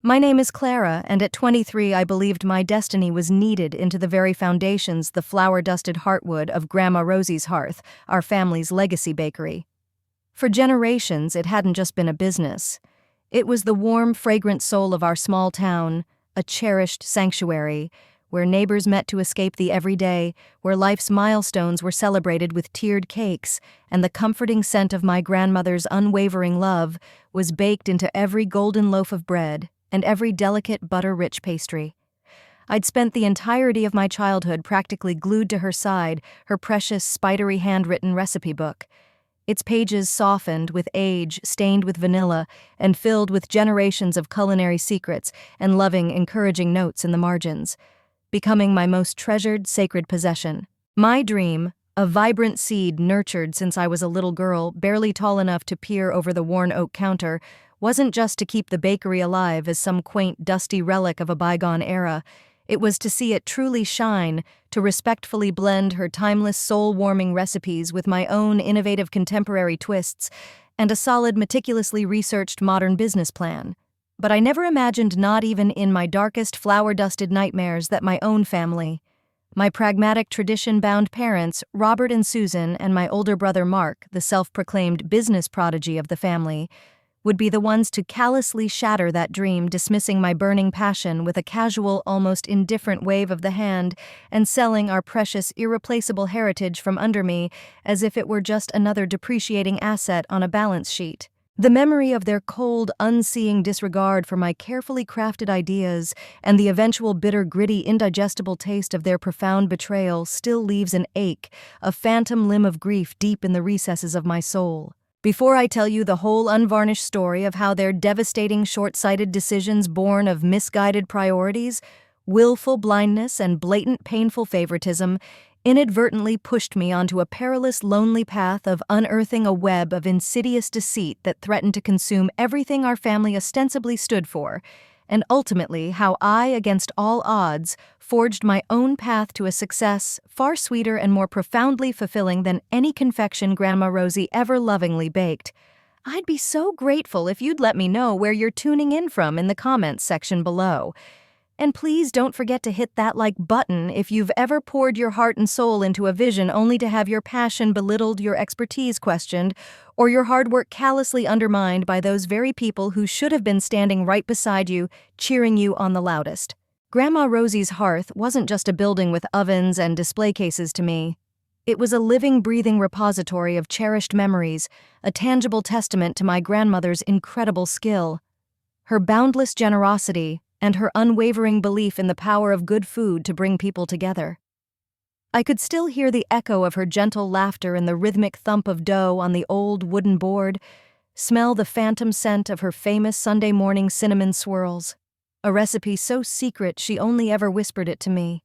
My name is Clara, and at 23 I believed my destiny was kneaded into the very foundations, the flower-dusted heartwood of Grandma Rosie's hearth, our family's legacy bakery. For generations, it hadn't just been a business. It was the warm, fragrant soul of our small town, a cherished sanctuary, where neighbors met to escape the everyday, where life's milestones were celebrated with tiered cakes, and the comforting scent of my grandmother's unwavering love was baked into every golden loaf of bread and every delicate butter-rich pastry. I'd spent the entirety of my childhood practically glued to her side, her precious, spidery handwritten recipe book. Its pages softened with age, stained with vanilla, and filled with generations of culinary secrets and loving, encouraging notes in the margins, becoming my most treasured, sacred possession. My dream, a vibrant seed nurtured since I was a little girl, barely tall enough to peer over the worn oak counter, wasn't just to keep the bakery alive as some quaint, dusty relic of a bygone era. It was to see it truly shine, to respectfully blend her timeless, soul-warming recipes with my own innovative contemporary twists and a solid, meticulously researched modern business plan. But I never imagined, not even in my darkest, flower-dusted nightmares, that my own family, my pragmatic, tradition-bound parents, Robert and Susan, and my older brother Mark, the self-proclaimed business prodigy of the family, would be the ones to callously shatter that dream, dismissing my burning passion with a casual, almost indifferent wave of the hand, and selling our precious, irreplaceable heritage from under me as if it were just another depreciating asset on a balance sheet. The memory of their cold, unseeing disregard for my carefully crafted ideas and the eventual bitter, gritty, indigestible taste of their profound betrayal still leaves an ache, a phantom limb of grief deep in the recesses of my soul. Before I tell you the whole unvarnished story of how their devastating, short-sighted decisions born of misguided priorities, willful blindness, and blatant, painful favoritism inadvertently pushed me onto a perilous, lonely path of unearthing a web of insidious deceit that threatened to consume everything our family ostensibly stood for, and ultimately how I, against all odds, forged my own path to a success far sweeter and more profoundly fulfilling than any confection Grandma Rosie ever lovingly baked. I'd be so grateful if you'd let me know where you're tuning in from in the comments section below. And please don't forget to hit that like button if you've ever poured your heart and soul into a vision only to have your passion belittled, your expertise questioned, or your hard work callously undermined by those very people who should have been standing right beside you, cheering you on the loudest. Grandma Rosie's hearth wasn't just a building with ovens and display cases to me. It was a living, breathing repository of cherished memories, a tangible testament to my grandmother's incredible skill, her boundless generosity, and her unwavering belief in the power of good food to bring people together. I could still hear the echo of her gentle laughter and the rhythmic thump of dough on the old wooden board, smell the phantom scent of her famous Sunday morning cinnamon swirls, a recipe so secret she only ever whispered it to me.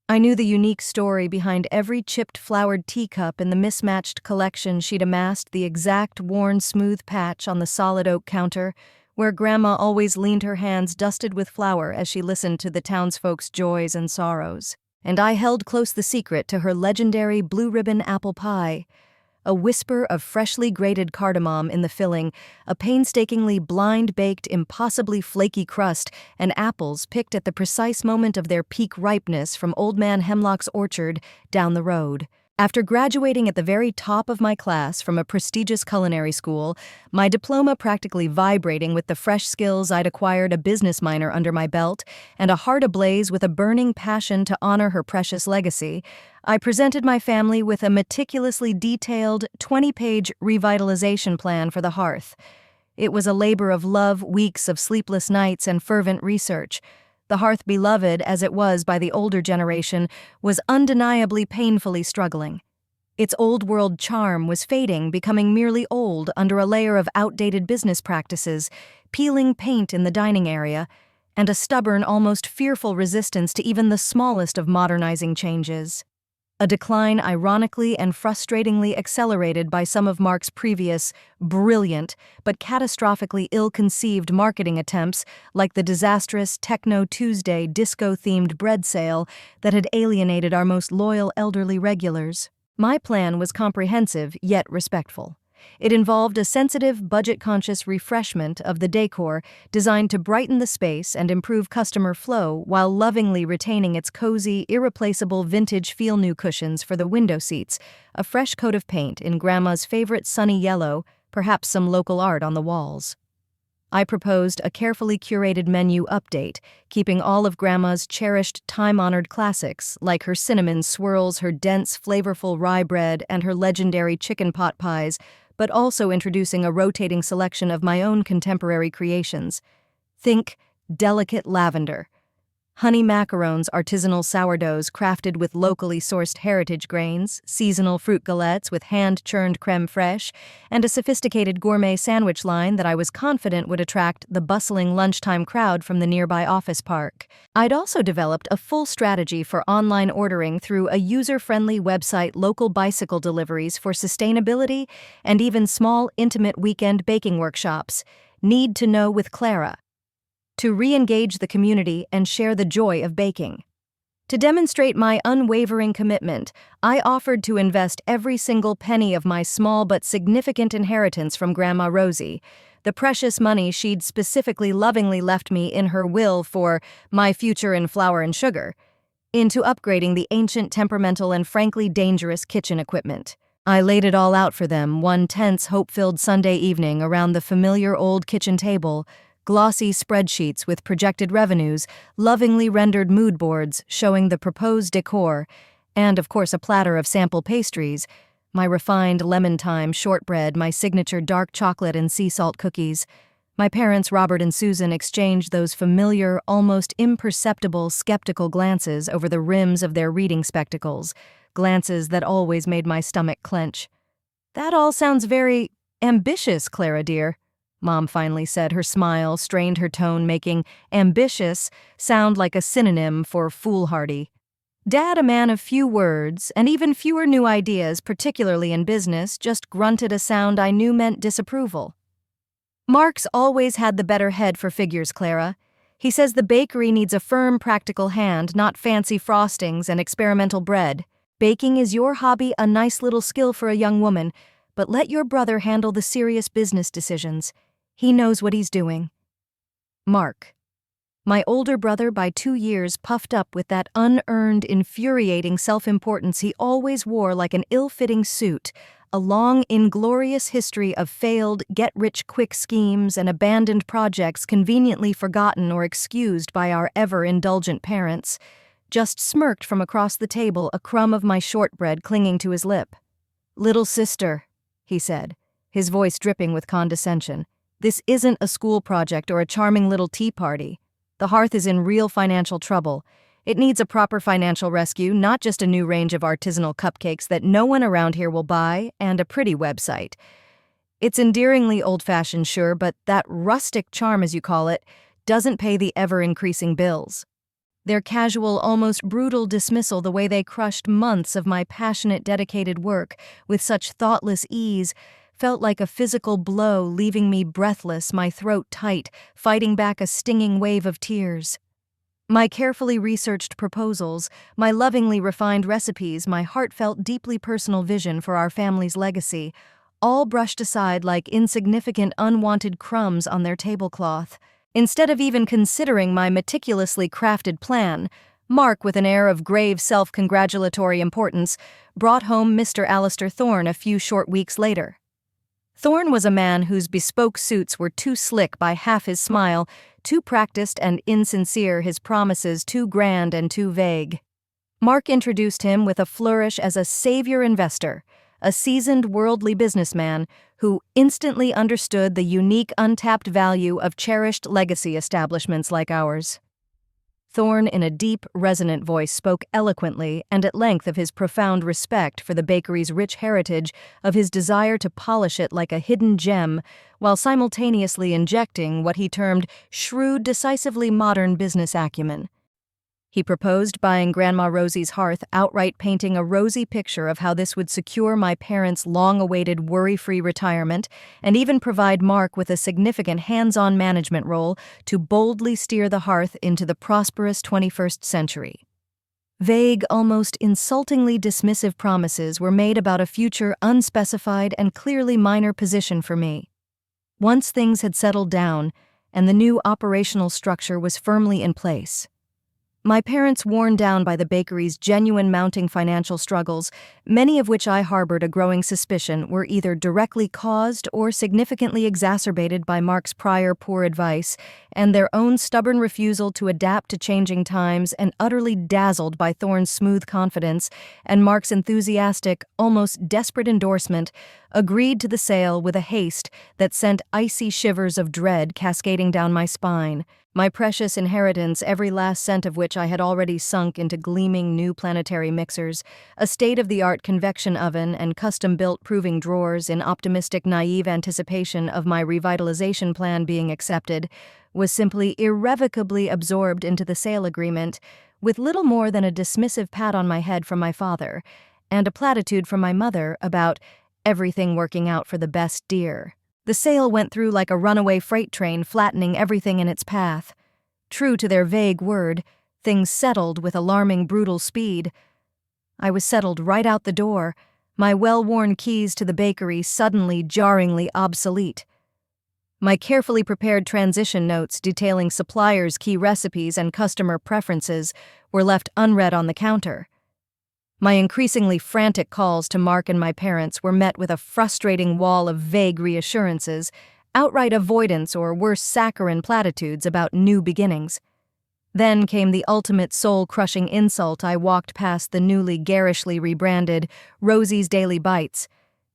I knew the unique story behind every chipped flowered teacup in the mismatched collection she'd amassed, the exact worn smooth patch on the solid oak counter, where Grandma always leaned her hands dusted with flour as she listened to the townsfolk's joys and sorrows. And I held close the secret to her legendary blue ribbon apple pie, a whisper of freshly grated cardamom in the filling, a painstakingly blind-baked, impossibly flaky crust, and apples picked at the precise moment of their peak ripeness from Old Man Hemlock's orchard down the road. After graduating at the very top of my class from a prestigious culinary school, my diploma practically vibrating with the fresh skills I'd acquired, a business minor under my belt, and a heart ablaze with a burning passion to honor her precious legacy, I presented my family with a meticulously detailed 20-page revitalization plan for the hearth. It was a labor of love, weeks of sleepless nights, and fervent research. The hearth, beloved as it was by the older generation, was undeniably painfully struggling. Its old-world charm was fading, becoming merely old under a layer of outdated business practices, peeling paint in the dining area, and a stubborn, almost fearful resistance to even the smallest of modernizing changes. A decline ironically and frustratingly accelerated by some of Mark's previous, brilliant, but catastrophically ill-conceived marketing attempts, like the disastrous Techno Tuesday disco-themed bread sale that had alienated our most loyal elderly regulars. My plan was comprehensive, yet respectful. It involved a sensitive, budget-conscious refreshment of the decor designed to brighten the space and improve customer flow while lovingly retaining its cozy, irreplaceable vintage feel-new cushions for the window seats, a fresh coat of paint in Grandma's favorite sunny yellow, perhaps some local art on the walls. I proposed a carefully curated menu update, keeping all of Grandma's cherished, time-honored classics, like her cinnamon swirls, her dense, flavorful rye bread, and her legendary chicken pot pies, but also introducing a rotating selection of my own contemporary creations. Think delicate lavender, honey macarons, artisanal sourdoughs crafted with locally sourced heritage grains, seasonal fruit galettes with hand-churned crème fraîche, and a sophisticated gourmet sandwich line that I was confident would attract the bustling lunchtime crowd from the nearby office park. I'd also developed a full strategy for online ordering through a user-friendly website, local bicycle deliveries for sustainability, and even small, intimate weekend baking workshops. Need to know with Clara, to re-engage the community and share the joy of baking. To demonstrate my unwavering commitment, I offered to invest every single penny of my small but significant inheritance from Grandma Rosie, the precious money she'd specifically lovingly left me in her will for my future in flour and sugar, into upgrading the ancient, temperamental, and frankly dangerous kitchen equipment. I laid it all out for them one tense, hope-filled Sunday evening around the familiar old kitchen table, glossy spreadsheets with projected revenues, lovingly rendered mood boards showing the proposed decor, and, of course, a platter of sample pastries, my refined lemon thyme shortbread, my signature dark chocolate and sea salt cookies. My parents, Robert and Susan, exchanged those familiar, almost imperceptible, skeptical glances over the rims of their reading spectacles, glances that always made my stomach clench. "That all sounds very ambitious, Clara dear," Mom finally said. Her smile strained her tone, making ambitious sound like a synonym for foolhardy. Dad, a man of few words, and even fewer new ideas, particularly in business, just grunted a sound I knew meant disapproval. "Mark's always had the better head for figures, Clara. He says the bakery needs a firm, practical hand, not fancy frostings and experimental bread. Baking is your hobby, a nice little skill for a young woman, but let your brother handle the serious business decisions. He knows what he's doing." Mark, my older brother by 2 years, puffed up with that unearned, infuriating self-importance he always wore like an ill-fitting suit, a long, inglorious history of failed, get-rich-quick schemes and abandoned projects conveniently forgotten or excused by our ever-indulgent parents, just smirked from across the table, a crumb of my shortbread clinging to his lip. "Little sister," he said, his voice dripping with condescension, "this isn't a school project or a charming little tea party. The hearth is in real financial trouble. It needs a proper financial rescue, not just a new range of artisanal cupcakes that no one around here will buy, and a pretty website. It's endearingly old-fashioned, sure, but that rustic charm, as you call it, doesn't pay the ever-increasing bills." Their casual, almost brutal dismissal, the way they crushed months of my passionate, dedicated work with such thoughtless ease, felt like a physical blow, leaving me breathless, my throat tight, fighting back a stinging wave of tears. My carefully researched proposals, my lovingly refined recipes, my heartfelt, deeply personal vision for our family's legacy, all brushed aside like insignificant, unwanted crumbs on their tablecloth. Instead of even considering my meticulously crafted plan, Mark, with an air of grave self-congratulatory importance, brought home Mr. Alistair Thorne a few short weeks later. Thorne was a man whose bespoke suits were too slick by half his smile, too practiced and insincere his promises, too grand and too vague. Mark introduced him with a flourish as a savior investor, a seasoned worldly businessman who instantly understood the unique untapped value of cherished legacy establishments like ours. Thorne, in a deep, resonant voice, spoke eloquently and at length of his profound respect for the bakery's rich heritage, of his desire to polish it like a hidden gem, while simultaneously injecting what he termed shrewd, decisively modern business acumen. He proposed buying Grandma Rosie's hearth, outright painting a rosy picture of how this would secure my parents' long-awaited worry-free retirement, and even provide Mark with a significant hands-on management role to boldly steer the hearth into the prosperous 21st century. Vague, almost insultingly dismissive promises were made about a future unspecified and clearly minor position for me. Once things had settled down, and the new operational structure was firmly in place, my parents, worn down by the bakery's genuine mounting financial struggles, many of which I harbored a growing suspicion were either directly caused or significantly exacerbated by Mark's prior poor advice and their own stubborn refusal to adapt to changing times, and utterly dazzled by Thorne's smooth confidence and Mark's enthusiastic, almost desperate endorsement, agreed to the sale with a haste that sent icy shivers of dread cascading down my spine. My precious inheritance, every last cent of which I had already sunk into gleaming new planetary mixers, a state-of-the-art convection oven, and custom-built proving drawers in optimistic, naive anticipation of my revitalization plan being accepted, was simply irrevocably absorbed into the sale agreement, with little more than a dismissive pat on my head from my father, and a platitude from my mother about everything working out for the best, dear. The sale went through like a runaway freight train, flattening everything in its path. True to their vague word, things settled with alarming, brutal speed. I was settled right out the door, my well-worn keys to the bakery suddenly, jarringly obsolete. My carefully prepared transition notes detailing suppliers' key recipes and customer preferences were left unread on the counter. My increasingly frantic calls to Mark and my parents were met with a frustrating wall of vague reassurances, outright avoidance, or worse, saccharine platitudes about new beginnings. Then came the ultimate soul-crushing insult. I walked past the newly garishly rebranded Rosie's Daily Bites,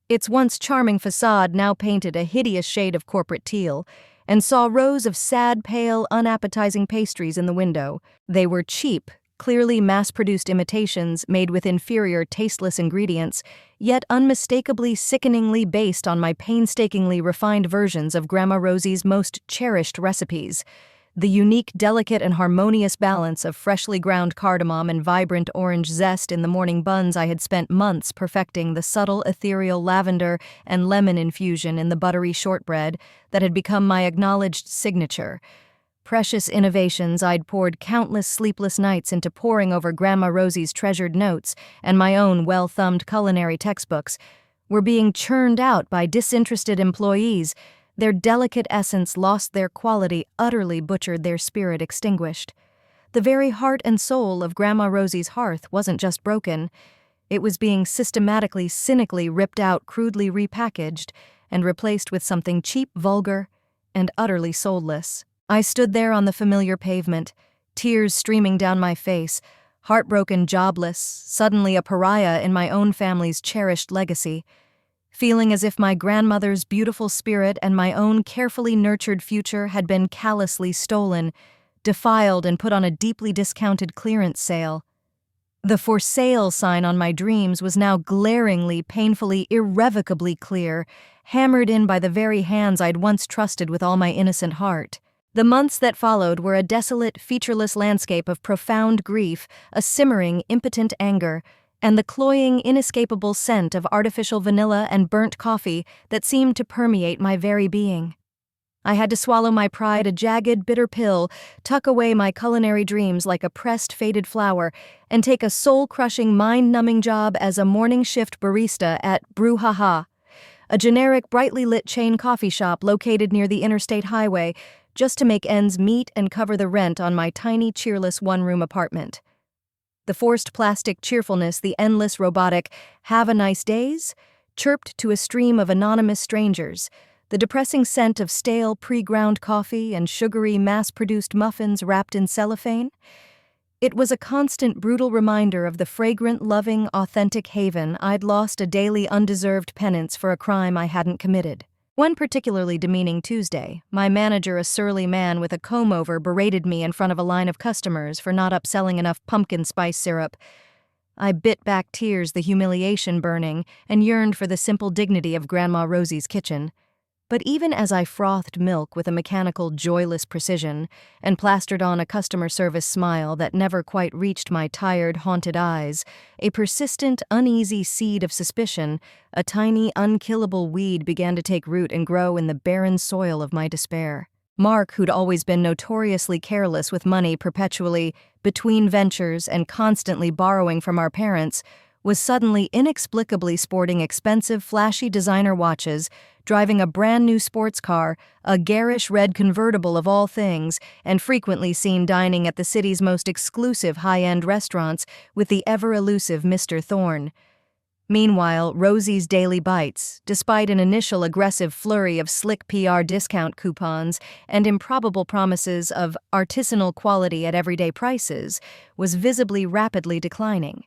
its once charming facade now painted a hideous shade of corporate teal, and saw rows of sad, pale, unappetizing pastries in the window. They were cheap, clearly mass-produced imitations made with inferior, tasteless ingredients, yet unmistakably, sickeningly based on my painstakingly refined versions of Grandma Rosie's most cherished recipes. The unique, delicate, and harmonious balance of freshly ground cardamom and vibrant orange zest in the morning buns I had spent months perfecting, the subtle, ethereal lavender and lemon infusion in the buttery shortbread that had become my acknowledged signature. Precious innovations I'd poured countless sleepless nights into poring over Grandma Rosie's treasured notes and my own well-thumbed culinary textbooks were being churned out by disinterested employees, their delicate essence lost their quality, utterly butchered, their spirit extinguished. The very heart and soul of Grandma Rosie's hearth wasn't just broken, it was being systematically, cynically ripped out, crudely repackaged, and replaced with something cheap, vulgar, and utterly soulless. I stood there on the familiar pavement, tears streaming down my face, heartbroken, jobless, suddenly a pariah in my own family's cherished legacy, feeling as if my grandmother's beautiful spirit and my own carefully nurtured future had been callously stolen, defiled, and put on a deeply discounted clearance sale. The "for sale" sign on my dreams was now glaringly, painfully, irrevocably clear, hammered in by the very hands I'd once trusted with all my innocent heart. The months that followed were a desolate, featureless landscape of profound grief, a simmering, impotent anger, and the cloying, inescapable scent of artificial vanilla and burnt coffee that seemed to permeate my very being. I had to swallow my pride, a jagged, bitter pill, tuck away my culinary dreams like a pressed, faded flower, and take a soul-crushing, mind-numbing job as a morning shift barista at Brouhaha, a generic, brightly lit chain coffee shop located near the interstate highway, just to make ends meet and cover the rent on my tiny, cheerless one-room apartment. The forced plastic cheerfulness, the endless robotic "have a nice days" chirped to a stream of anonymous strangers, the depressing scent of stale, pre-ground coffee and sugary, mass-produced muffins wrapped in cellophane. It was a constant, brutal reminder of the fragrant, loving, authentic haven I'd lost, a daily, undeserved penance for a crime I hadn't committed. One particularly demeaning Tuesday, my manager, a surly man with a comb-over, berated me in front of a line of customers for not upselling enough pumpkin spice syrup. I bit back tears, the humiliation burning, and yearned for the simple dignity of Grandma Rosie's kitchen. But even as I frothed milk with a mechanical, joyless precision and plastered on a customer service smile that never quite reached my tired, haunted eyes, a persistent, uneasy seed of suspicion, a tiny, unkillable weed, began to take root and grow in the barren soil of my despair. Mark, who'd always been notoriously careless with money, perpetually between ventures and constantly borrowing from our parents, was suddenly inexplicably sporting expensive, flashy designer watches, driving a brand-new sports car, a garish red convertible of all things, and frequently seen dining at the city's most exclusive high-end restaurants with the ever-elusive Mr. Thorne. Meanwhile, Rosie's Daily Bites, despite an initial aggressive flurry of slick PR discount coupons and improbable promises of artisanal quality at everyday prices, was visibly rapidly declining.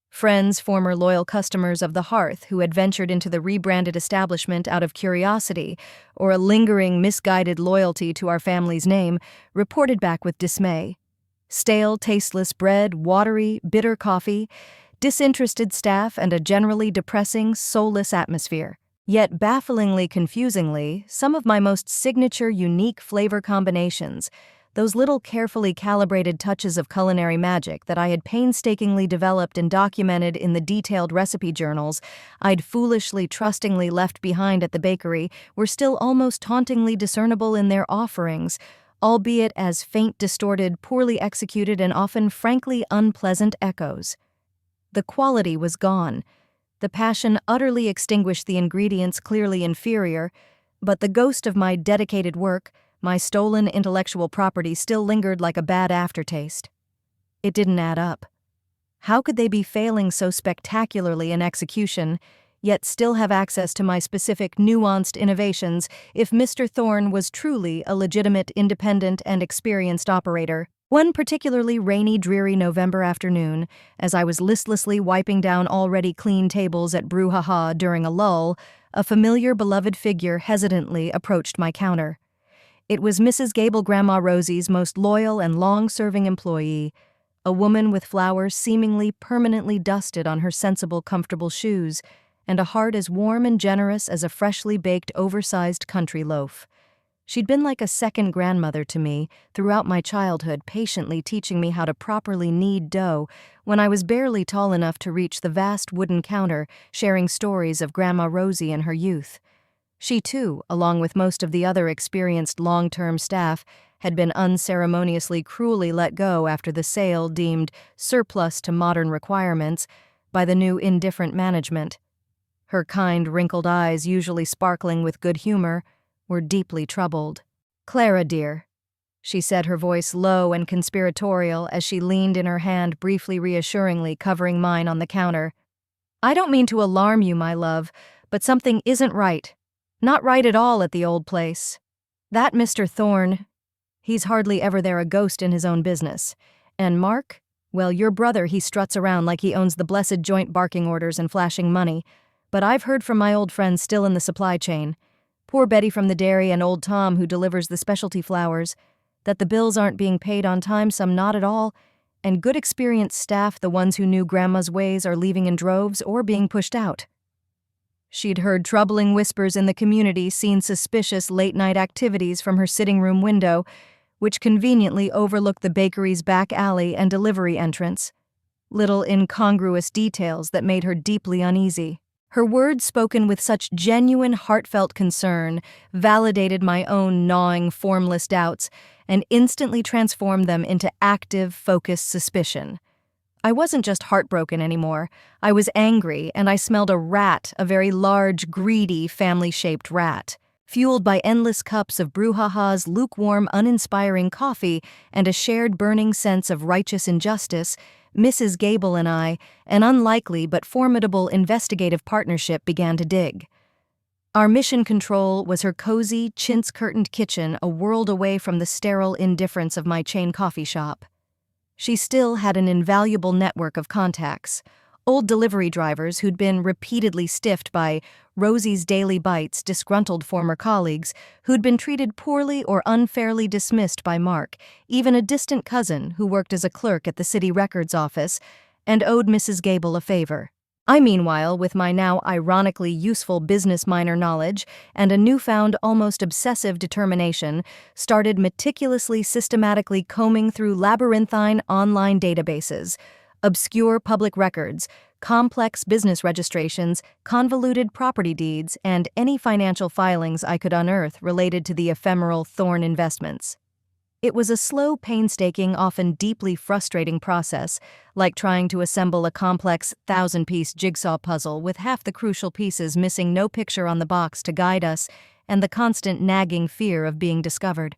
Friends, former loyal customers of the Hearth who had ventured into the rebranded establishment out of curiosity or a lingering, misguided loyalty to our family's name, reported back with dismay. Stale, tasteless bread, watery, bitter coffee, disinterested staff, and a generally depressing, soulless atmosphere. Yet bafflingly confusingly, some of my most signature, unique flavor combinations, those little carefully calibrated touches of culinary magic that I had painstakingly developed and documented in the detailed recipe journals I'd foolishly, trustingly left behind at the bakery, were still almost tauntingly discernible in their offerings, albeit as faint, distorted, poorly executed, and often frankly unpleasant echoes. The quality was gone. The passion utterly extinguished the ingredients clearly inferior, but the ghost of my dedicated work, my stolen intellectual property, still lingered like a bad aftertaste. It didn't add up. How could they be failing so spectacularly in execution, yet still have access to my specific, nuanced innovations if Mr. Thorne was truly a legitimate, independent, and experienced operator? One particularly rainy, dreary November afternoon, as I was listlessly wiping down already clean tables at Brouhaha during a lull, a familiar, beloved figure hesitantly approached my counter. It was Mrs. Gable, Grandma Rosie's most loyal and long-serving employee, a woman with flowers seemingly permanently dusted on her sensible, comfortable shoes, and a heart as warm and generous as a freshly baked, oversized country loaf. She'd been like a second grandmother to me throughout my childhood, patiently teaching me how to properly knead dough when I was barely tall enough to reach the vast wooden counter, sharing stories of Grandma Rosie in her youth. She, too, along with most of the other experienced long-term staff, had been unceremoniously cruelly let go after the sale deemed surplus to modern requirements by the new indifferent management. Her kind, wrinkled eyes, usually sparkling with good humor, were deeply troubled. "Clara, dear," she said, her voice low and conspiratorial as she leaned in her hand briefly reassuringly covering mine on the counter. "I don't mean to alarm you, my love, but something isn't right. Not right at all at the old place. That Mr. Thorne, he's hardly ever there, a ghost in his own business. And Mark? Well, your brother, he struts around like he owns the blessed joint, barking orders and flashing money. But I've heard from my old friends still in the supply chain, poor Betty from the dairy and old Tom who delivers the specialty flowers, that the bills aren't being paid on time, some not at all, and good experienced staff, the ones who knew Grandma's ways, are leaving in droves or being pushed out." She'd heard troubling whispers in the community, seen suspicious late-night activities from her sitting room window, which conveniently overlooked the bakery's back alley and delivery entrance. Little incongruous details that made her deeply uneasy. Her words, spoken with such genuine, heartfelt concern, validated my own gnawing, formless doubts and instantly transformed them into active, focused suspicion. I wasn't just heartbroken anymore. I was angry, and I smelled a rat, a very large, greedy, family-shaped rat. Fueled by endless cups of Brouhaha's lukewarm, uninspiring coffee and a shared burning sense of righteous injustice, Mrs. Gable and I, an unlikely but formidable investigative partnership, began to dig. Our mission control was her cozy, chintz-curtained kitchen, a world away from the sterile indifference of my chain coffee shop. She still had an invaluable network of contacts, old delivery drivers who'd been repeatedly stiffed by Rosie's Daily Bites, disgruntled former colleagues who'd been treated poorly or unfairly dismissed by Mark, even a distant cousin who worked as a clerk at the city records office and owed Mrs. Gable a favor. I, meanwhile, with my now ironically useful business minor knowledge and a newfound, almost obsessive determination, started meticulously, systematically combing through labyrinthine online databases, obscure public records, complex business registrations, convoluted property deeds, and any financial filings I could unearth related to the ephemeral Thorn investments. It was a slow, painstaking, often deeply frustrating process, like trying to assemble a complex 1,000-piece jigsaw puzzle with half the crucial pieces missing, no picture on the box to guide us, and the constant nagging fear of being discovered.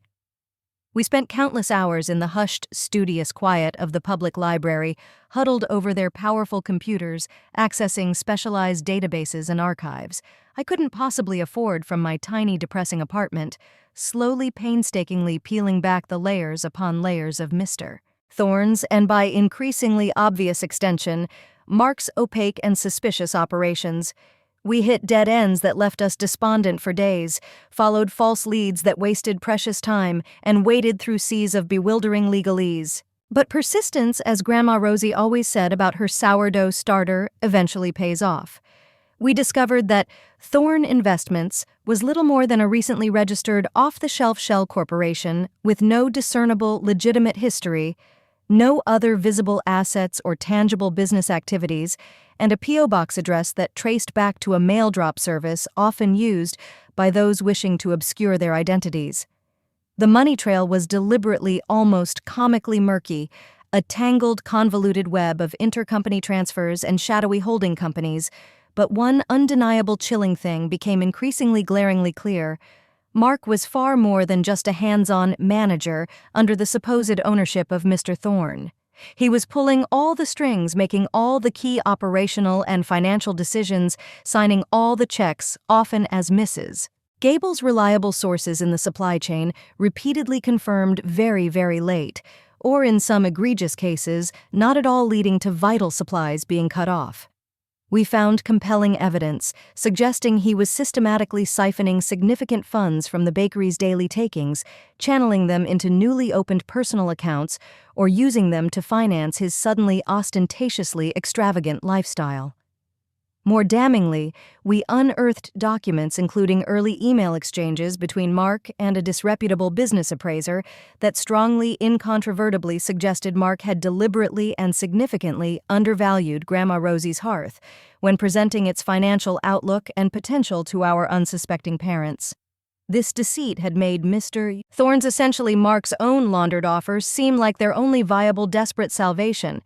We spent countless hours in the hushed, studious quiet of the public library, huddled over their powerful computers, accessing specialized databases and archives I couldn't possibly afford from my tiny, depressing apartment, slowly, painstakingly peeling back the layers upon layers of Mr. Thorn's, and by increasingly obvious extension, Mark's opaque and suspicious operations. We hit dead ends that left us despondent for days, followed false leads that wasted precious time, and waded through seas of bewildering legalese. But persistence, as Grandma Rosie always said about her sourdough starter, eventually pays off. We discovered that Thorn Investments was little more than a recently registered off-the-shelf shell corporation with no discernible legitimate history, no other visible assets or tangible business activities, and a P.O. box address that traced back to a mail drop service often used by those wishing to obscure their identities. The money trail was deliberately, almost comically murky, a tangled, convoluted web of intercompany transfers and shadowy holding companies, but one undeniable chilling thing became increasingly glaringly clear. Mark was far more than just a hands-on manager under the supposed ownership of Mr. Thorn. He was pulling all the strings, making all the key operational and financial decisions, signing all the checks, often as misses. Gable's reliable sources in the supply chain repeatedly confirmed very, very late, or in some egregious cases, not at all, leading to vital supplies being cut off. We found compelling evidence suggesting he was systematically siphoning significant funds from the bakery's daily takings, channeling them into newly opened personal accounts, or using them to finance his suddenly ostentatiously extravagant lifestyle. More damningly, we unearthed documents including early email exchanges between Mark and a disreputable business appraiser that strongly, incontrovertibly suggested Mark had deliberately and significantly undervalued Grandma Rosie's hearth when presenting its financial outlook and potential to our unsuspecting parents. This deceit had made Mr. Thorn's, essentially Mark's own laundered offers, seem like their only viable, desperate salvation,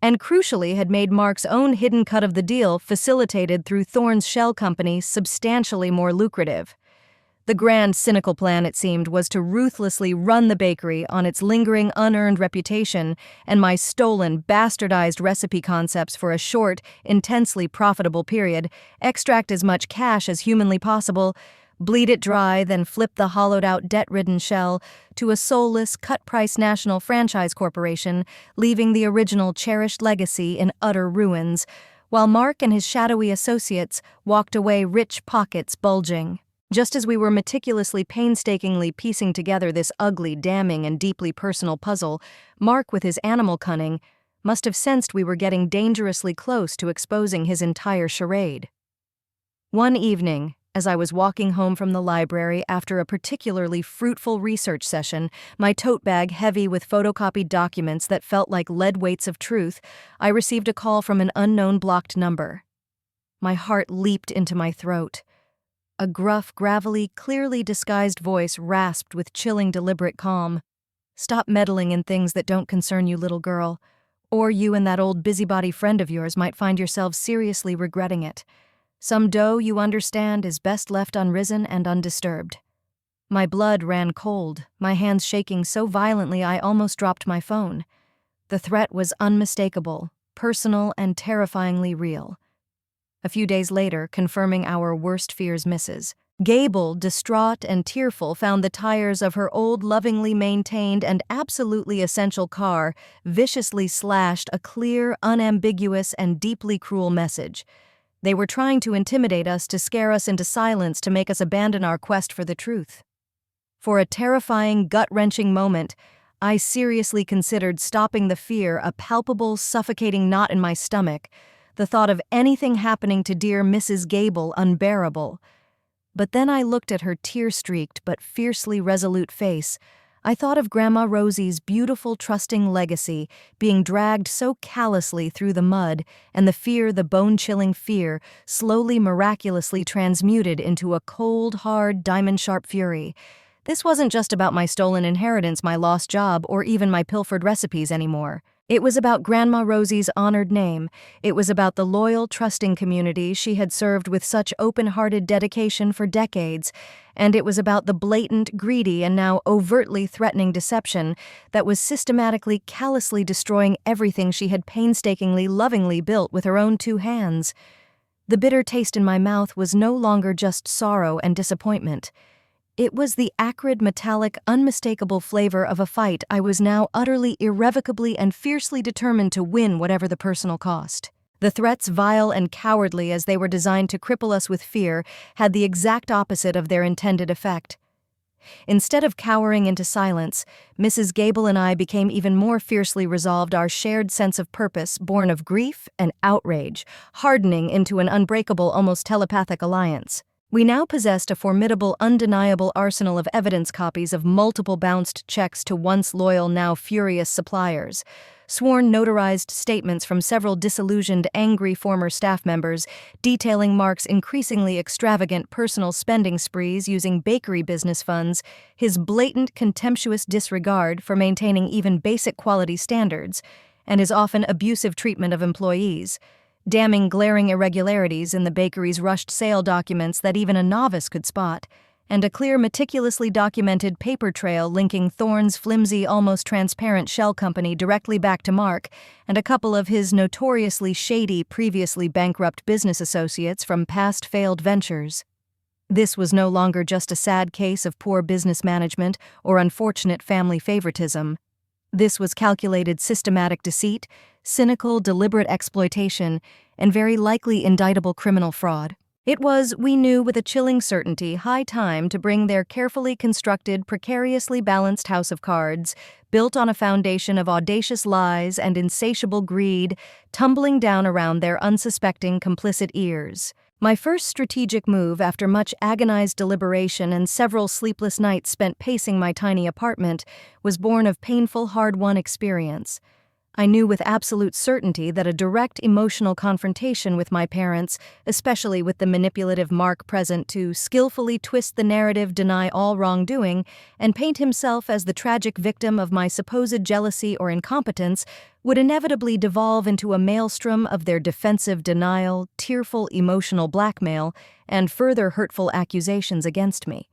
and crucially had made Mark's own hidden cut of the deal, facilitated through Thorn's shell company, substantially more lucrative. The grand, cynical plan, it seemed, was to ruthlessly run the bakery on its lingering, unearned reputation and my stolen, bastardized recipe concepts for a short, intensely profitable period, extract as much cash as humanly possible, bleed it dry, then flip the hollowed-out, debt-ridden shell to a soulless, cut-price national franchise corporation, leaving the original cherished legacy in utter ruins, while Mark and his shadowy associates walked away, rich pockets bulging. Just as we were meticulously, painstakingly piecing together this ugly, damning, and deeply personal puzzle, Mark, with his animal cunning, must have sensed we were getting dangerously close to exposing his entire charade. One evening, as I was walking home from the library after a particularly fruitful research session, my tote bag heavy with photocopied documents that felt like lead weights of truth, I received a call from an unknown blocked number. My heart leaped into my throat. A gruff, gravelly, clearly disguised voice rasped with chilling, deliberate calm. "Stop meddling in things that don't concern you, little girl, or you and that old busybody friend of yours might find yourselves seriously regretting it. Some dough, you understand, is best left unrisen and undisturbed." My blood ran cold, my hands shaking so violently I almost dropped my phone. The threat was unmistakable, personal, and terrifyingly real. A few days later, confirming our worst fears, Mrs. Gable, distraught and tearful, found the tires of her old, lovingly maintained and absolutely essential car viciously slashed, a clear, unambiguous, and deeply cruel message. They were trying to intimidate us, to scare us into silence, to make us abandon our quest for the truth. For a terrifying, gut-wrenching moment, I seriously considered stopping the fear, a palpable, suffocating knot in my stomach, the thought of anything happening to dear Mrs. Gable unbearable. But then I looked at her tear-streaked but fiercely resolute face, I thought of Grandma Rosie's beautiful, trusting legacy being dragged so callously through the mud, and the bone-chilling fear, slowly miraculously transmuted into a cold, hard, diamond-sharp fury. This wasn't just about my stolen inheritance, my lost job, or even my pilfered recipes anymore. It was about Grandma Rosie's honored name. It was about the loyal, trusting community she had served with such open-hearted dedication for decades. And it was about the blatant, greedy, and now overtly threatening deception that was systematically, callously destroying everything she had painstakingly, lovingly built with her own 2 hands. The bitter taste in my mouth was no longer just sorrow and disappointment. It was the acrid, metallic, unmistakable flavor of a fight I was now utterly, irrevocably, and fiercely determined to win, whatever the personal cost. The threats, vile and cowardly as they were designed to cripple us with fear, had the exact opposite of their intended effect. Instead of cowering into silence, Mrs. Gable and I became even more fiercely resolved, our shared sense of purpose, born of grief and outrage, hardening into an unbreakable, almost telepathic alliance. We now possessed a formidable, undeniable arsenal of evidence, copies of multiple bounced checks to once loyal, now furious suppliers, sworn notarized statements from several disillusioned, angry former staff members detailing Mark's increasingly extravagant personal spending sprees using bakery business funds, his blatant, contemptuous disregard for maintaining even basic quality standards, and his often abusive treatment of employees. Damning glaring irregularities in the bakery's rushed sale documents that even a novice could spot, and a clear, meticulously documented paper trail linking Thorne's flimsy, almost transparent shell company directly back to Mark and a couple of his notoriously shady, previously bankrupt business associates from past failed ventures. This was no longer just a sad case of poor business management or unfortunate family favoritism. This was calculated, systematic deceit, cynical, deliberate exploitation, and very likely indictable criminal fraud. It was, we knew with a chilling certainty, high time to bring their carefully constructed, precariously balanced house of cards, built on a foundation of audacious lies and insatiable greed, tumbling down around their unsuspecting, complicit ears. My first strategic move, after much agonized deliberation and several sleepless nights spent pacing my tiny apartment, was born of painful, hard-won experience. I knew with absolute certainty that a direct emotional confrontation with my parents, especially with the manipulative Mark present to skillfully twist the narrative, deny all wrongdoing, and paint himself as the tragic victim of my supposed jealousy or incompetence, would inevitably devolve into a maelstrom of their defensive denial, tearful emotional blackmail, and further hurtful accusations against me.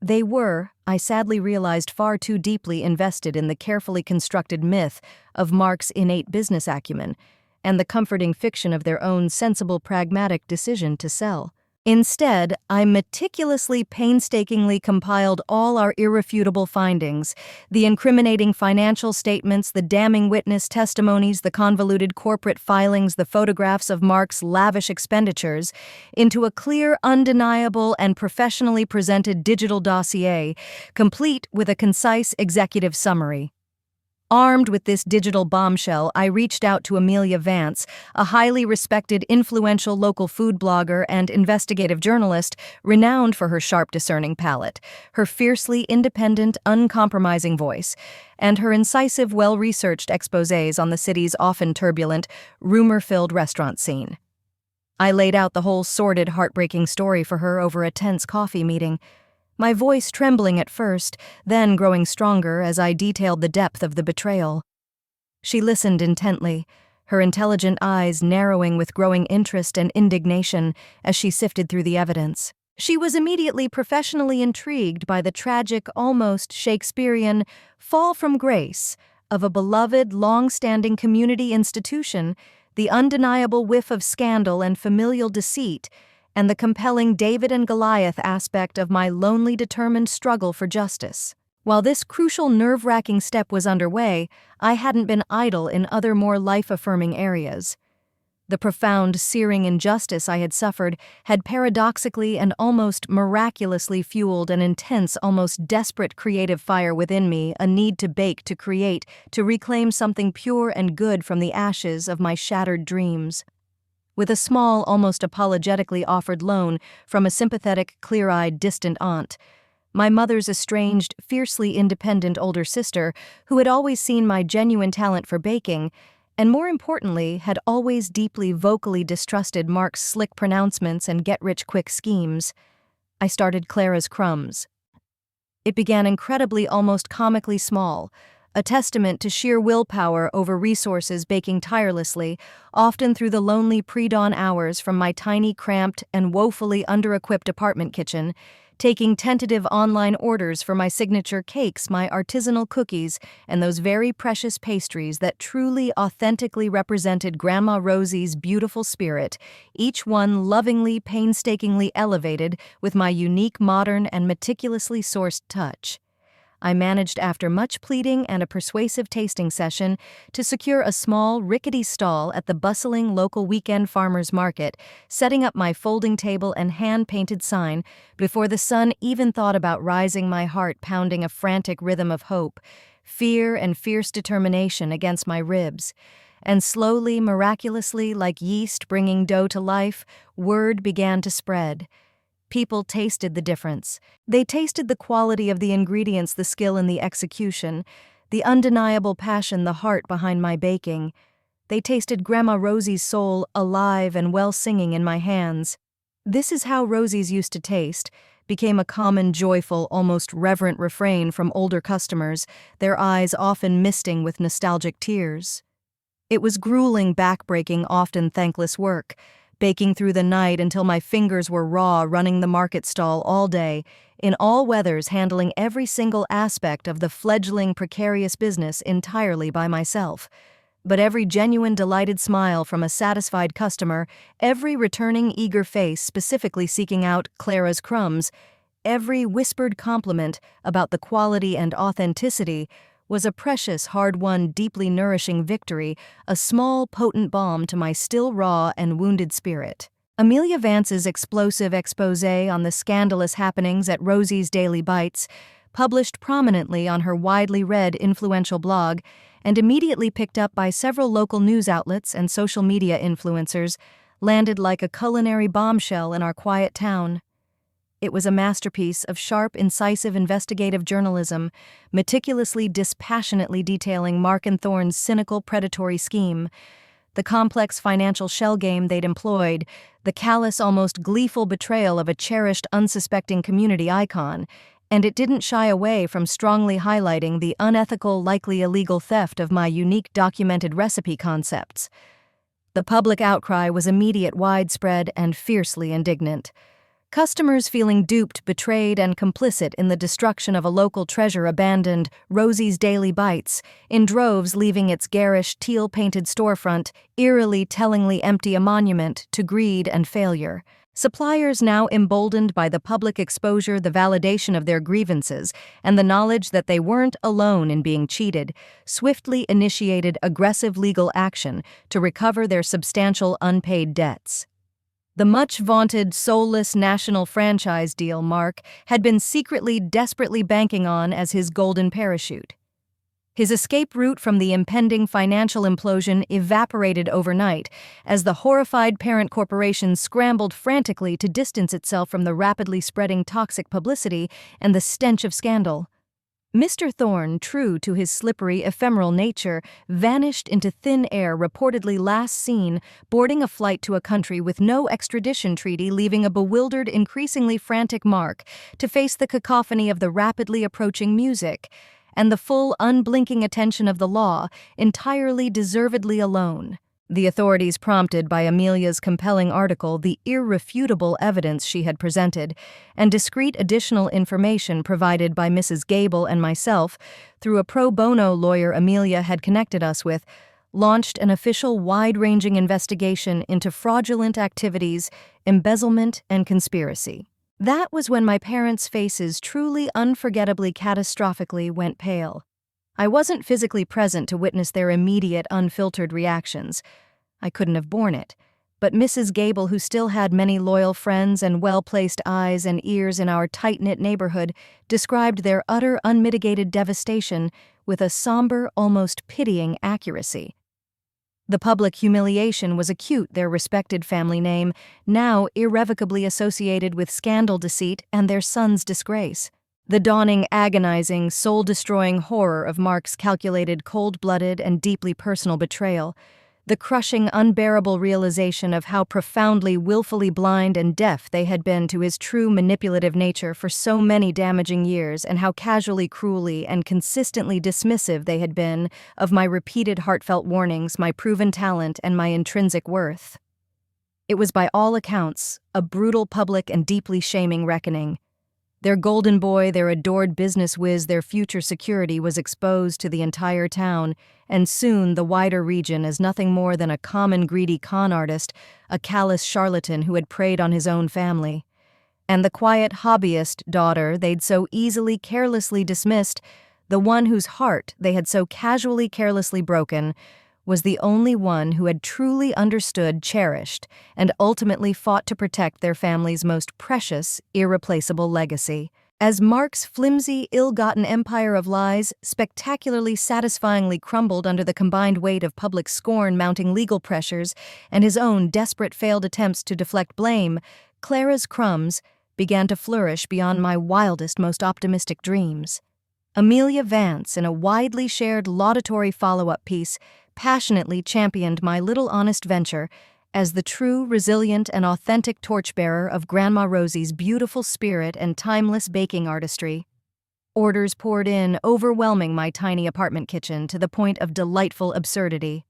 They were, I sadly realized, far too deeply invested in the carefully constructed myth of Mark's innate business acumen and the comforting fiction of their own sensible, pragmatic decision to sell. Instead, I meticulously, painstakingly compiled all our irrefutable findings, the incriminating financial statements, the damning witness testimonies, the convoluted corporate filings, the photographs of Mark's lavish expenditures, into a clear, undeniable, and professionally presented digital dossier, complete with a concise executive summary. Armed with this digital bombshell, I reached out to Amelia Vance, a highly respected, influential local food blogger and investigative journalist renowned for her sharp, discerning palate, her fiercely independent, uncompromising voice, and her incisive, well-researched exposés on the city's often turbulent, rumor-filled restaurant scene. I laid out the whole sordid, heartbreaking story for her over a tense coffee meeting, my voice trembling at first, then growing stronger as I detailed the depth of the betrayal. She listened intently, her intelligent eyes narrowing with growing interest and indignation as she sifted through the evidence. She was immediately professionally intrigued by the tragic, almost Shakespearean fall from grace of a beloved, long-standing community institution, the undeniable whiff of scandal and familial deceit, and the compelling David and Goliath aspect of my lonely, determined struggle for justice. While this crucial, nerve-wracking step was underway, I hadn't been idle in other more life-affirming areas. The profound, searing injustice I had suffered had paradoxically and almost miraculously fueled an intense, almost desperate creative fire within me, a need to bake, to create, to reclaim something pure and good from the ashes of my shattered dreams. With a small, almost apologetically offered loan from a sympathetic, clear-eyed, distant aunt, my mother's estranged, fiercely independent older sister, who had always seen my genuine talent for baking, and more importantly, had always deeply vocally distrusted Mark's slick pronouncements and get-rich-quick schemes. I started Clara's Crumbs. It began incredibly, almost comically small, a testament to sheer willpower over resources, baking tirelessly, often through the lonely pre-dawn hours from my tiny, cramped, and woefully under-equipped apartment kitchen, taking tentative online orders for my signature cakes, my artisanal cookies, and those very precious pastries that truly, authentically represented Grandma Rosie's beautiful spirit, each one lovingly, painstakingly elevated with my unique, modern, and meticulously sourced touch. I managed, after much pleading and a persuasive tasting session, to secure a small, rickety stall at the bustling local weekend farmers market, setting up my folding table and hand-painted sign before the sun even thought about rising, my heart pounding a frantic rhythm of hope, fear and fierce determination against my ribs. And slowly, miraculously, like yeast bringing dough to life, word began to spread. People tasted the difference. They tasted the quality of the ingredients, the skill in the execution, the undeniable passion, the heart behind my baking. They tasted Grandma Rosie's soul alive and well singing in my hands. "This is how Rosie's used to taste," became a common, joyful, almost reverent refrain from older customers, their eyes often misting with nostalgic tears. It was grueling, backbreaking, often thankless work, baking through the night until my fingers were raw, running the market stall all day, in all weathers, handling every single aspect of the fledgling, precarious business entirely by myself. But every genuine, delighted smile from a satisfied customer, every returning, eager face specifically seeking out Clara's Crumbs, every whispered compliment about the quality and authenticity was a precious, hard-won, deeply nourishing victory, a small, potent balm to my still raw and wounded spirit. Amelia Vance's explosive exposé on the scandalous happenings at Rosie's Daily Bites, published prominently on her widely read, influential blog, and immediately picked up by several local news outlets and social media influencers, landed like a culinary bombshell in our quiet town. It was a masterpiece of sharp, incisive investigative journalism, meticulously, dispassionately detailing Mark and Thorne's cynical, predatory scheme, the complex financial shell game they'd employed, the callous, almost gleeful betrayal of a cherished, unsuspecting community icon, and it didn't shy away from strongly highlighting the unethical, likely illegal theft of my unique documented recipe concepts. The public outcry was immediate, widespread, and fiercely indignant. Customers feeling duped, betrayed, and complicit in the destruction of a local treasure abandoned Rosie's Daily Bites, in droves, leaving its garish, teal-painted storefront eerily, tellingly empty, a monument to greed and failure. Suppliers, now emboldened by the public exposure, the validation of their grievances, and the knowledge that they weren't alone in being cheated, swiftly initiated aggressive legal action to recover their substantial unpaid debts. The much-vaunted, soulless national franchise deal Mark had been secretly, desperately banking on as his golden parachute. His escape route from the impending financial implosion evaporated overnight as the horrified parent corporation scrambled frantically to distance itself from the rapidly spreading toxic publicity and the stench of scandal. Mr. Thorne, true to his slippery, ephemeral nature, vanished into thin air, reportedly last seen boarding a flight to a country with no extradition treaty, leaving a bewildered, increasingly frantic Mark to face the cacophony of the rapidly approaching music and the full, unblinking attention of the law, entirely deservedly alone. The authorities, prompted by Amelia's compelling article, the irrefutable evidence she had presented, and discreet additional information provided by Mrs. Gable and myself through a pro bono lawyer Amelia had connected us with, launched an official, wide-ranging investigation into fraudulent activities, embezzlement, and conspiracy. That was when my parents' faces truly, unforgettably, catastrophically went pale. I wasn't physically present to witness their immediate, unfiltered reactions. I couldn't have borne it. But Mrs. Gable, who still had many loyal friends and well-placed eyes and ears in our tight-knit neighborhood, described their utter, unmitigated devastation with a somber, almost pitying accuracy. The public humiliation was acute, their respected family name, now irrevocably associated with scandal, deceit, and their son's disgrace. The dawning, agonizing, soul-destroying horror of Mark's calculated, cold-blooded, and deeply personal betrayal. The crushing, unbearable realization of how profoundly, willfully blind and deaf they had been to his true manipulative nature for so many damaging years, and how casually, cruelly, and consistently dismissive they had been of my repeated heartfelt warnings, my proven talent, and my intrinsic worth. It was by all accounts a brutal, public, and deeply shaming reckoning. Their golden boy, their adored business whiz, their future security was exposed to the entire town, and soon the wider region as nothing more than a common greedy con artist, a callous charlatan who had preyed on his own family. And the quiet hobbyist daughter they'd so easily, carelessly dismissed, the one whose heart they had so casually, carelessly broken, was the only one who had truly understood, cherished, and ultimately fought to protect their family's most precious, irreplaceable legacy. As Mark's flimsy, ill-gotten empire of lies spectacularly satisfyingly crumbled under the combined weight of public scorn, mounting legal pressures, and his own desperate failed attempts to deflect blame, Clara's crumbs began to flourish beyond my wildest, most optimistic dreams. Amelia Vance, in a widely shared laudatory follow-up piece, passionately championed my little honest venture as the true, resilient, and authentic torchbearer of Grandma Rosie's beautiful spirit and timeless baking artistry. Orders poured in, overwhelming my tiny apartment kitchen to the point of delightful absurdity.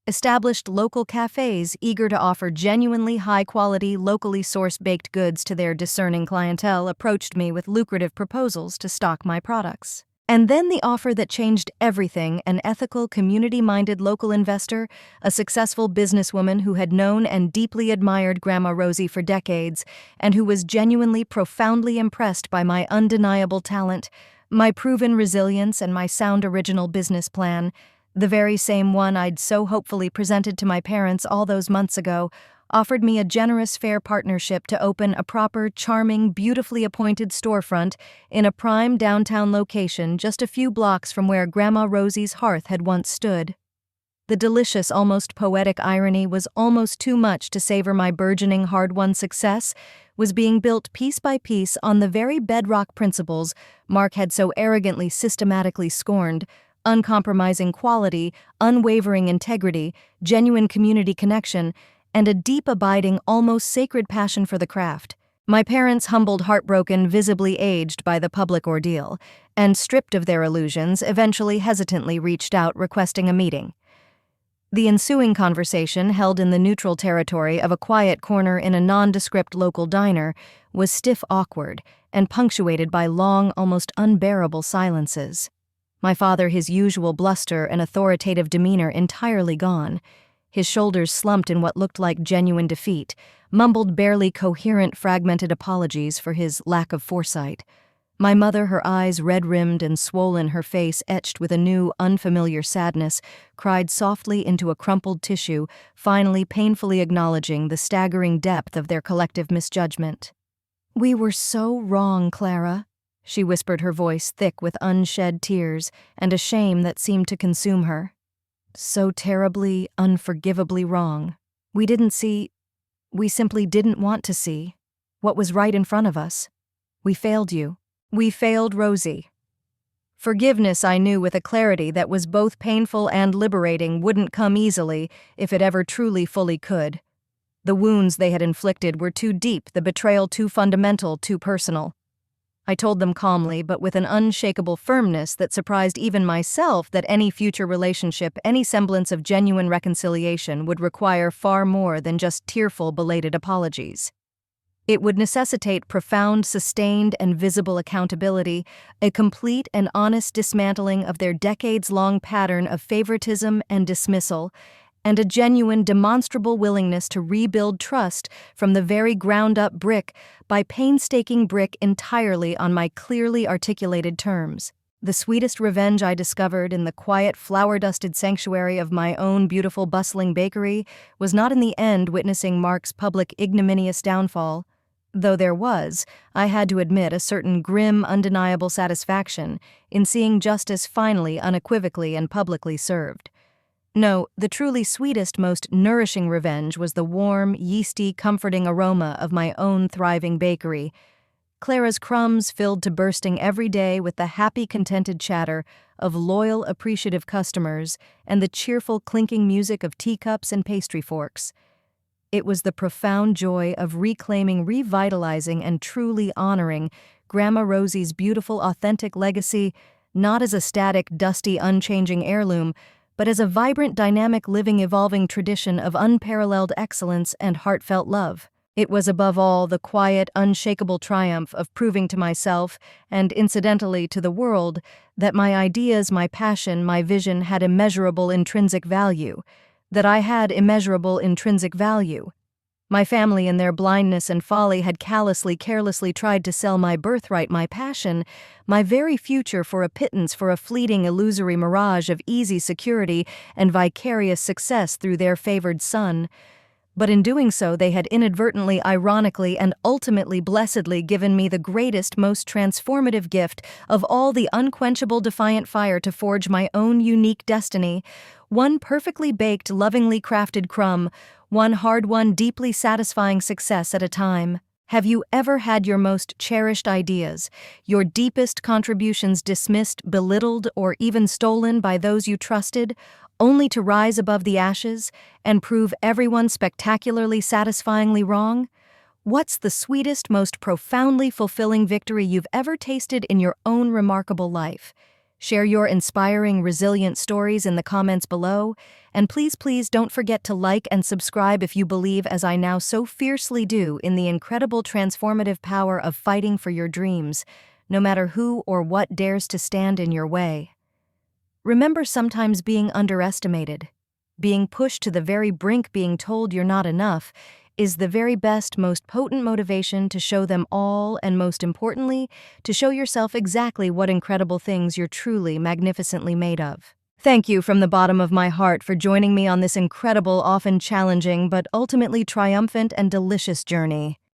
Established local cafes eager to offer genuinely high-quality, locally sourced baked goods to their discerning clientele approached me with lucrative proposals to stock my products. And then the offer that changed everything: an ethical, community-minded local investor, a successful businesswoman who had known and deeply admired Grandma Rosie for decades, and who was genuinely, profoundly impressed by my undeniable talent, my proven resilience, and my sound original business plan, the very same one I'd so hopefully presented to my parents all those months ago, offered me a generous, fair partnership to open a proper, charming, beautifully appointed storefront in a prime downtown location just a few blocks from where Grandma Rosie's hearth had once stood. The delicious, almost poetic irony was almost too much to savor my burgeoning, hard-won success was being built piece by piece on the very bedrock principles Mark had so arrogantly, systematically scorned: uncompromising quality, unwavering integrity, genuine community connection, and a deep, abiding, almost sacred passion for the craft. My parents, humbled, heartbroken, visibly aged by the public ordeal, and stripped of their illusions, eventually hesitantly reached out requesting a meeting. The ensuing conversation, held in the neutral territory of a quiet corner in a nondescript local diner, was stiff, awkward, and punctuated by long, almost unbearable silences. My father, his usual bluster and authoritative demeanor entirely gone, his shoulders slumped in what looked like genuine defeat, mumbled barely coherent, fragmented apologies for his lack of foresight. My mother, her eyes red-rimmed and swollen, her face etched with a new, unfamiliar sadness, cried softly into a crumpled tissue, finally painfully acknowledging the staggering depth of their collective misjudgment. "We were so wrong, Clara," she whispered, her voice thick with unshed tears and a shame that seemed to consume her. "So terribly, unforgivably wrong. We simply didn't want to see what was right in front of us. We failed you. We failed Rosie." Forgiveness, I knew with a clarity that was both painful and liberating, wouldn't come easily if it ever truly fully could. The wounds they had inflicted were too deep, the betrayal too fundamental, too personal. I told them calmly, but with an unshakable firmness that surprised even myself, that any future relationship, any semblance of genuine reconciliation, would require far more than just tearful, belated apologies. It would necessitate profound, sustained, and visible accountability, a complete and honest dismantling of their decades-long pattern of favoritism and dismissal, and a genuine, demonstrable willingness to rebuild trust from the very ground-up, brick by painstaking brick, entirely on my clearly articulated terms. The sweetest revenge I discovered in the quiet, flower-dusted sanctuary of my own beautiful, bustling bakery was not in the end witnessing Mark's public, ignominious downfall, though there was, I had to admit, a certain grim, undeniable satisfaction in seeing justice finally, unequivocally, and publicly served. No, the truly sweetest, most nourishing revenge was the warm, yeasty, comforting aroma of my own thriving bakery, Clara's crumbs filled to bursting every day with the happy, contented chatter of loyal, appreciative customers and the cheerful, clinking music of teacups and pastry forks. It was the profound joy of reclaiming, revitalizing, and truly honoring Grandma Rosie's beautiful, authentic legacy, not as a static, dusty, unchanging heirloom, but as a vibrant, dynamic, living, evolving tradition of unparalleled excellence and heartfelt love. It was above all the quiet, unshakable triumph of proving to myself, and incidentally to the world, that my ideas, my passion, my vision had immeasurable intrinsic value, that I had immeasurable intrinsic value. My family, in their blindness and folly, had callously, carelessly tried to sell my birthright, my passion, my very future for a pittance, for a fleeting, illusory mirage of easy security and vicarious success through their favored son. But in doing so, they had inadvertently, ironically, and ultimately blessedly given me the greatest, most transformative gift of all, the unquenchable, defiant fire to forge my own unique destiny. One perfectly baked, lovingly crafted crumb, one hard-won, deeply satisfying success at a time. Have you ever had your most cherished ideas, your deepest contributions dismissed, belittled, or even stolen by those you trusted, only to rise above the ashes and prove everyone spectacularly, satisfyingly wrong? What's the sweetest, most profoundly fulfilling victory you've ever tasted in your own remarkable life? Share your inspiring, resilient stories in the comments below, and please don't forget to like and subscribe if you believe, as I now so fiercely do, in the incredible transformative power of fighting for your dreams, no matter who or what dares to stand in your way. Remember, sometimes being underestimated, being pushed to the very brink, being told you're not enough, is the very best, most potent motivation to show them all, and most importantly, to show yourself exactly what incredible things you're truly, magnificently made of. Thank you from the bottom of my heart for joining me on this incredible, often challenging, but ultimately triumphant and delicious journey.